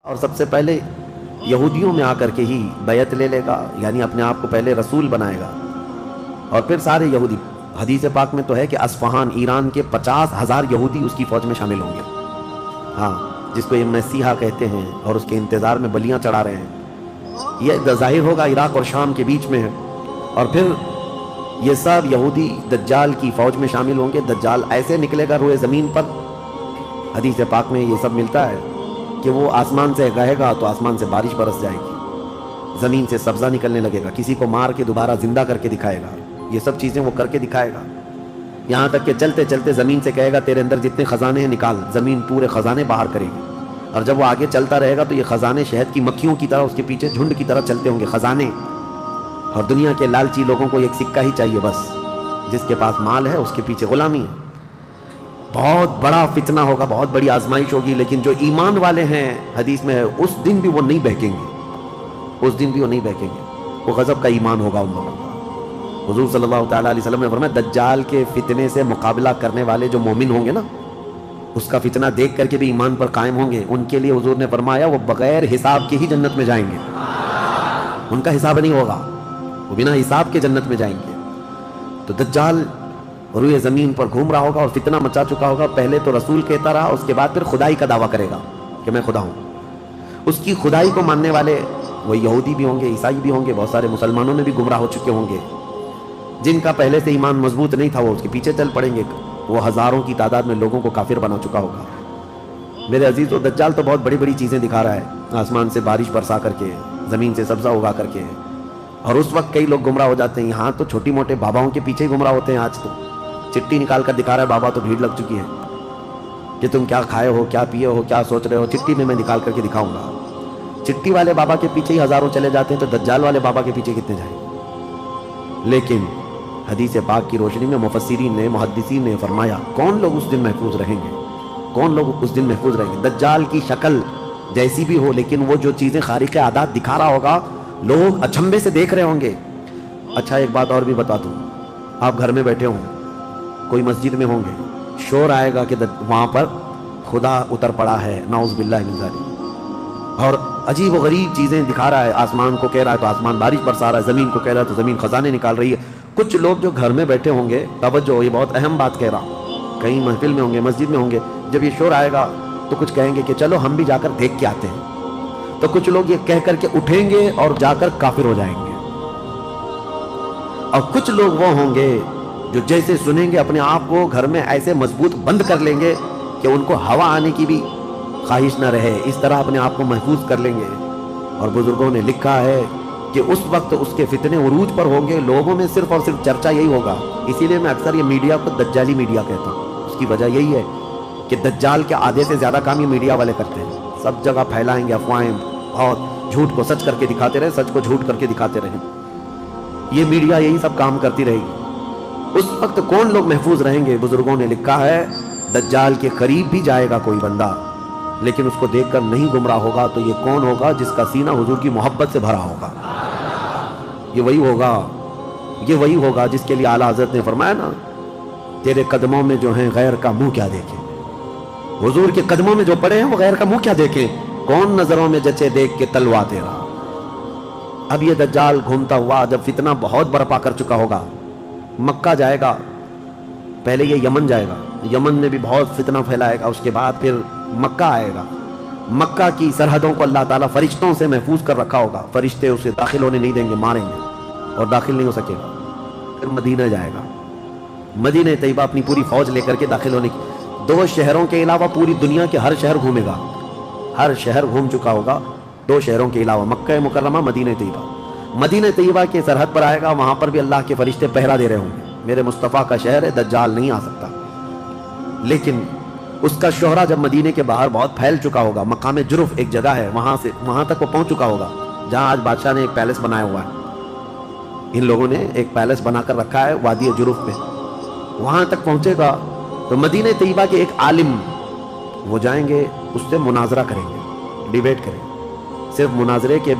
اور سب سے پہلے یہودیوں میں آ کر کے ہی بیعت لے لے گا، یعنی اپنے آپ کو پہلے رسول بنائے گا، اور پھر سارے یہودی. حدیث پاک میں تو ہے کہ اصفہان ایران کے 50,000 یہودی اس کی فوج میں شامل ہوں گے. ہاں، جس کو یہ مسیحا کہتے ہیں اور اس کے انتظار میں بلیاں چڑھا رہے ہیں. یہ ظاہر ہوگا عراق اور شام کے بیچ میں ہے، اور پھر یہ سب یہودی دجال کی فوج میں شامل ہوں گے. دجال ایسے نکلے گا روئے زمین پر، حدیث پاک میں یہ سب ملتا ہے کہ وہ آسمان سے گاہے گا تو آسمان سے بارش برس جائے گی، زمین سے سبزہ نکلنے لگے گا، کسی کو مار کے دوبارہ زندہ کر کے دکھائے گا. یہ سب چیزیں وہ کر کے دکھائے گا، یہاں تک کہ چلتے چلتے زمین سے کہے گا تیرے اندر جتنے خزانے ہیں نکال. زمین پورے خزانے باہر کرے گی، اور جب وہ آگے چلتا رہے گا تو یہ خزانے شہد کی مکھیوں کی طرح اس کے پیچھے جھنڈ کی طرح چلتے ہوں گے خزانے. اور دنیا کے لالچی لوگوں کو ایک سکہ ہی چاہیے بس، جس کے پاس مال ہے اس کے پیچھے غلامی ہے. بہت بڑا فتنہ ہوگا، بہت بڑی آزمائش ہوگی، لیکن جو ایمان والے ہیں حدیث میں ہے اس دن بھی وہ نہیں بہکیں گے، اس دن بھی وہ نہیں بہکیں گے. وہ غضب کا ایمان ہوگا ان لوگوں کا. حضور صلی اللہ تعالیٰ علیہ وسلم نے فرمایا دجال کے فتنے سے مقابلہ کرنے والے جو مومن ہوں گے نا، اس کا فتنہ دیکھ کر کے بھی ایمان پر قائم ہوں گے، ان کے لیے حضور نے فرمایا وہ بغیر حساب کے ہی جنت میں جائیں گے. ان کا حساب نہیں ہوگا، وہ بنا حساب کے جنت میں جائیں گے. تو دجال روئے زمین پر گھوم رہا ہوگا اور فتنہ مچا چکا ہوگا. پہلے تو رسول کہتا رہا، اس کے بعد پھر خدائی کا دعویٰ کرے گا کہ میں خدا ہوں. اس کی خدائی کو ماننے والے وہ یہودی بھی ہوں گے، عیسائی بھی ہوں گے، بہت سارے مسلمانوں میں بھی گمراہ ہو چکے ہوں گے. جن کا پہلے سے ایمان مضبوط نہیں تھا وہ اس کے پیچھے چل پڑیں گے. وہ ہزاروں کی تعداد میں لوگوں کو کافر بنا چکا ہوگا. میرے عزیزو، دجال تو بہت بڑی بڑی چیزیں دکھا رہا ہے، آسمان سے بارش برسا کر کے، زمین سے سبزہ اگا کر کے. اور اس وقت کئی لوگ گمراہ ہو جاتے ہیں. یہاں تو چھوٹی موٹے باباؤں کے پیچھے گمراہ ہوتے ہیں. آج تو چٹی نکال کر دکھا رہا ہے بابا، تو بھیڑ لگ چکی ہے کہ تم کیا کھائے ہو، کیا پیے ہو، کیا سوچ رہے ہو، چٹی میں نکال کر کے دکھاؤں گا. چٹی والے بابا کے پیچھے ہی ہزاروں چلے جاتے ہیں، تو دجال والے بابا کے پیچھے کتنے جائیں. لیکن حدیث پاک کی روشنی میں مفسرین نے، محدثین نے فرمایا کون لوگ اس دن محفوظ رہیں گے، کون لوگ اس دن محفوظ رہیں گے. دجال کی شکل جیسی بھی ہو، لیکن وہ جو چیزیں خارق عادات دکھا رہا ہوگا لوگ اچھمبے سے دیکھ رہے ہوں گے. اچھا ایک بات اور بھی بتا دوں، آپ گھر میں بیٹھے ہوں، کوئی مسجد میں ہوں گے، شور آئے گا کہ وہاں پر خدا اتر پڑا ہے، نعوذ باللہ من ذالک، اور عجیب و غریب چیزیں دکھا رہا ہے. آسمان کو کہہ رہا ہے تو آسمان بارش برسا رہا ہے، زمین کو کہہ رہا ہے تو زمین خزانے نکال رہی ہے. کچھ لوگ جو گھر میں بیٹھے ہوں گے، توجہ یہ بہت اہم بات کہہ رہا ہوں، کہیں محفل میں ہوں گے، مسجد میں ہوں گے، جب یہ شور آئے گا تو کچھ کہیں گے کہ چلو ہم بھی جا کر دیکھ کے آتے ہیں. تو کچھ لوگ یہ کہہ کر کے اٹھیں گے اور جا کر کافر ہو جائیں گے. اور کچھ لوگ وہ ہوں گے جو جیسے سنیں گے اپنے آپ کو گھر میں ایسے مضبوط بند کر لیں گے کہ ان کو ہوا آنے کی بھی خواہش نہ رہے، اس طرح اپنے آپ کو محفوظ کر لیں گے. اور بزرگوں نے لکھا ہے کہ اس وقت اس کے فتنے عروج پر ہوں گے، لوگوں میں صرف اور صرف چرچا یہی ہوگا. اسی لیے میں اکثر یہ میڈیا کو دجالی میڈیا کہتا ہوں. اس کی وجہ یہی ہے کہ دجال کے آدھے سے زیادہ کام یہ میڈیا والے کرتے ہیں. سب جگہ پھیلائیں گے افواہیں، بہت جھوٹ کو سچ کر کے دکھاتے رہے، سچ کو جھوٹ کر کے دکھاتے رہے. یہ میڈیا یہی سب کام کرتی رہے گی. اس وقت کون لوگ محفوظ رہیں گے؟ بزرگوں نے لکھا ہے دجال کے قریب بھی جائے گا کوئی بندہ، لیکن اس کو دیکھ کر نہیں گمراہ ہوگا. تو یہ کون ہوگا؟ جس کا سینہ حضور کی محبت سے بھرا ہوگا. یہ وہی ہوگا، یہ وہی ہوگا جس کے لیے اعلیٰ حضرت نے فرمایا نا، تیرے قدموں میں جو ہیں غیر کا منہ کیا دیکھیں. حضور کے قدموں میں جو پڑے ہیں وہ غیر کا منہ کیا دیکھیں. کون نظروں میں جچے دیکھ کے تلوا تیرا. اب یہ دجال گھومتا ہوا جب فتنہ بہت برپا کر چکا ہوگا، مکہ جائے گا، پہلے یہ یمن جائے گا، یمن میں بھی بہت فتنہ پھیلائے گا، اس کے بعد پھر مکہ آئے گا. مکہ کی سرحدوں کو اللہ تعالیٰ فرشتوں سے محفوظ کر رکھا ہوگا. فرشتے اسے داخل ہونے نہیں دیں گے، ماریں گے اور داخل نہیں ہو سکے گا. پھر مدینہ جائے گا، مدینہ طیبہ اپنی پوری فوج لے کر کے داخل ہونے کی. 2 شہروں کے علاوہ پوری دنیا کے ہر شہر گھومے گا، ہر شہر گھوم چکا ہوگا. 2 شہروں کے علاوہ مکہ مکرمہ، مدینہ طیبہ. مدینہ طیبہ کے سرحد پر آئے گا، وہاں پر بھی اللہ کے فرشتے پہرا دے رہے ہوں گے. میرے مصطفیٰ کا شہر ہے، دجال نہیں آ سکتا. لیکن اس کا شہرہ جب مدینے کے باہر بہت پھیل چکا ہوگا، مقام جرف ایک جگہ ہے، وہاں تک وہ پہنچ چکا ہوگا، جہاں آج بادشاہ نے ایک پیلس بنایا ہوا ہے. ان لوگوں نے ایک پیلس بنا کر رکھا ہے وادی جرف میں. وہاں تک پہنچے گا تو مدینہ طیبہ کے ایک عالم وہ جائیں گے، اس سے مناظرہ کریں گے، ڈیبیٹ کریں گے. صرف مناظرے کے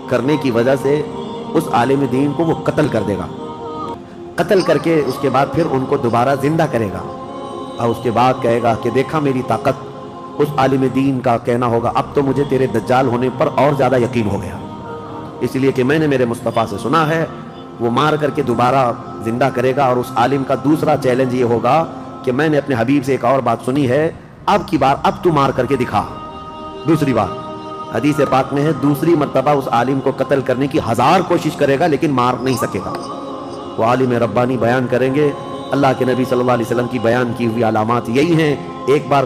کرنے کی وجہ سے اس عالم دین کو وہ قتل کر دے گا. قتل کر کے اس کے بعد پھر ان کو دوبارہ زندہ کرے گا، اور اس کے بعد کہے گا کہ دیکھا میری طاقت. اس عالم دین کا کہنا ہوگا اب تو مجھے تیرے دجال ہونے پر اور زیادہ یقین ہو گیا، اس لیے کہ میں نے میرے مصطفیٰ سے سنا ہے وہ مار کر کے دوبارہ زندہ کرے گا۔ اور اس عالم کا دوسرا چیلنج یہ ہوگا کہ میں نے اپنے حبیب سے ایک اور بات سنی ہے، اب کی بار اب تو مار کر کے دکھا۔ دوسری بات حدیث پاک میں ہے دوسری مرتبہ اس عالم کو قتل کرنے کی 1000 کوشش کرے گا لیکن مار نہیں سکے گا۔ وہ عالم ربانی بیان کریں گے، اللہ کے نبی صلی اللہ علیہ وسلم کی بیان کی ہوئی علامات یہی ہیں۔ ایک بار